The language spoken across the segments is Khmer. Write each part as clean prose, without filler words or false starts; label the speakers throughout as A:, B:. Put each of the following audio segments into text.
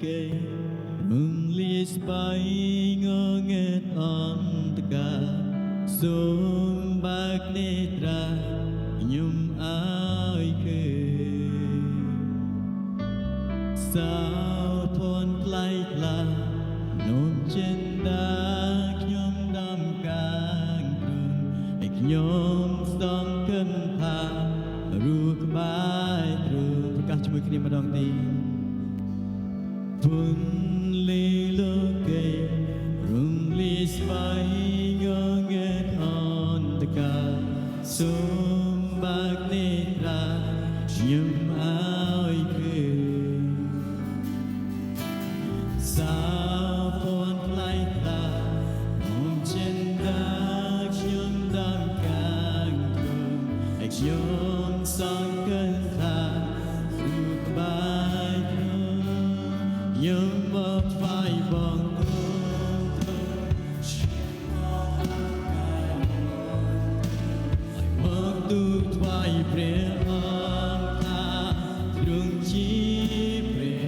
A: kê rung lia bay ngơ nghẹt on tất cả sum bạc nê tra nhung ai kê sao phồn play la nôm trên đá nhung đam càng đường ếch nhung song cân tha ru cái bài ruประกาศช่วยគ្នាម្ដងទៀតពុនលីលោកេរងលីស្វ័យងងែតអន្តកាសូមបាក់នេត្រាខ្ញុំអើយគឺសាពនផ្លៃតាមកចិនតាខ្ញុំដំកាងគុំឲ្យខ្ញុំសងកិនថារូបក្បាយខ្ញុំមកថ្វាយបង្គំមកទូលថ្វាយព្រះអង្គថាទ្រង់ជាព្រះ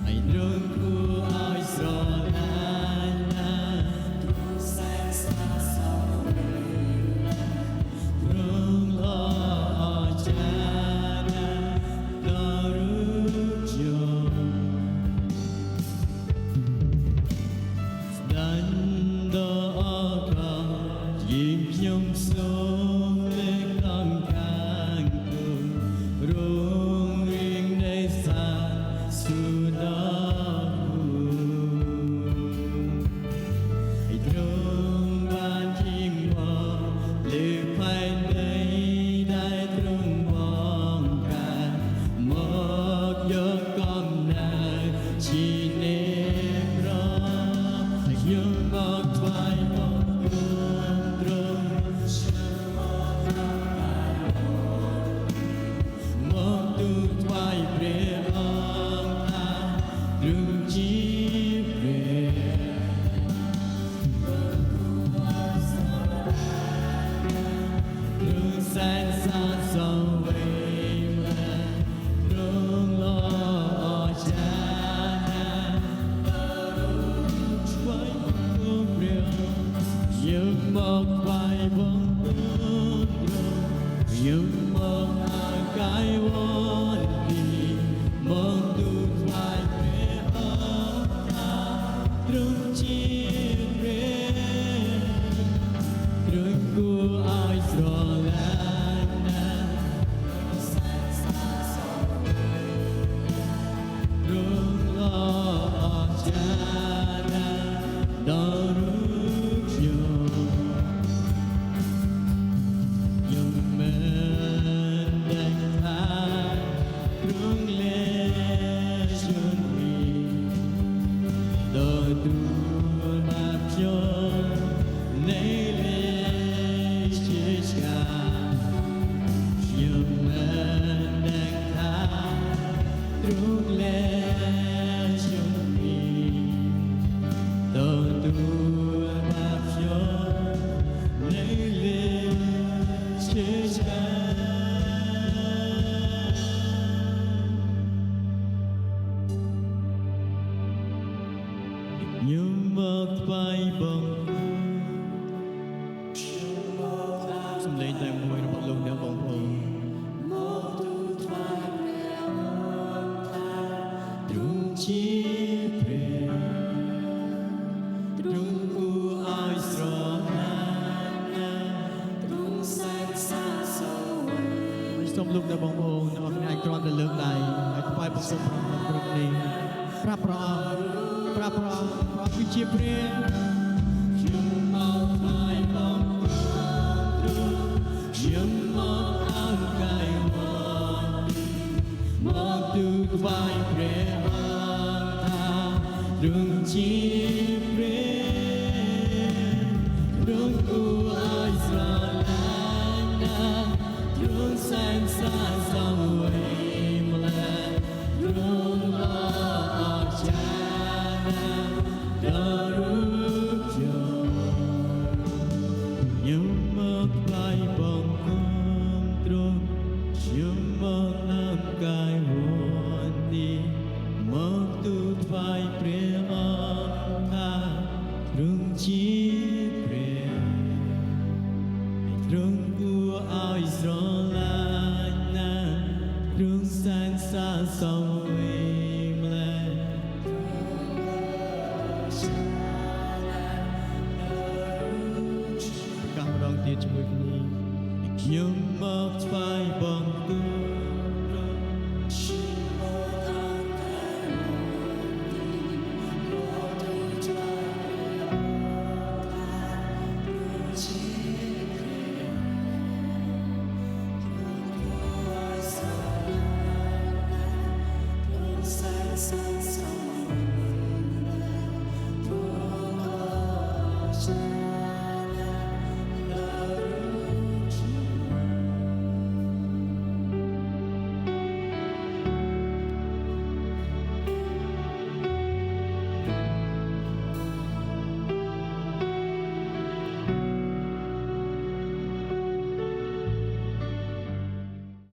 A: ឲ្យទ្រង់គួរឲ្យស្រឡាញ់ណាទ្រង់សែនស្អាតសោទ្រង់ល្អអស្ចារ្យណាស់ដល់រូបខ្ញុំខ្ញុំសូមលើកដំកាងគុំរងរៀងនៃសាសុដល់ឲ្យទ្រង់បានជាមកលើផែនដីដែលទ្រង់បងការមកយកកំណើតជាអ្នកប្រខ្ញុំមកថ្វាយបង្គំទ្រង់មកទូលថ្វាយព្រះអង្គថាទ្រង់ជាព្រះទ្រង់សែនស្អាតសង្វេគទ្រង់ល្អអស្ចារ្យណាស់ថ្វាយបង្គំព្រះខ្ញុំមកថ្វាយបង្គំខ្ញុំមកអើកាយវន្ទីមកទូលថ្វាយព្រះអង្គថាទ្រង់ជាព្រះទ្រង់គួរឲ្យស្រឡាញ់ណាស់ទ្រង់ល្អអស្ចារ្យណាស់ដល់រូបខ្ញុំមិនដឹងថាទ្រង់លែជន់ពីដោយទូលបាបខ្ញុំនៃលេជាឆ្កាខ្ញុំមិនដឹងថាទ្រង់លែជន់ពីដោយទូលបាបខ្ញុំនៃលេជាឆ្កាខ្ញុំមកថ្វាយបង្គំសំឡេងតែមួយរបស់លោកអ្នកបងប្អូនមកទូលថ្វាយព្រះអង្គថាទ្រង់ជាព្រះទ្រង់គួរឲ្យស្រឡាញ់ណាស់ទ្រង់សែនស្អាតសង្វេគសូមលោកអ្នកបងប្អូនអ្នកនរអាចគ្រាន់តែលើកដៃហើយថ្វាយបង្គំព្រះអង្គគ្រប់នេះប្រាប់ព្រះអង្គប្រាប់ព្រះអង្គព្រះគឺជាព្រះខ្ញុំមកថ្វាយបង្គំទ្រង់ខ្ញុំមកអើកាយវន្ទីមកទូលថ្វាយព្រះអង្គថាទ្រង់ជាព្រះទ្រង់គួរឲ្យស្រឡាញ់ណាស់ទ្រង់សែនស្អាតសង្វេគម្ល៉េះទ្រង់ល្អអស្ចារ្យណាស់ដល់រូបខ្ញុំមកថ្វាយបង្គំទ្រង់ខ្ញុំមកអើកាយវន្ទី ទ្រង់គួរឲ្យស្រឡាញ់ណាស់ទ្រង់សែនស័ក្តិសមវិញម្ល៉េះកាសម្ដងទៀតជាមួយគ្នាខ្ញុំមកថ្វាយបង្គំ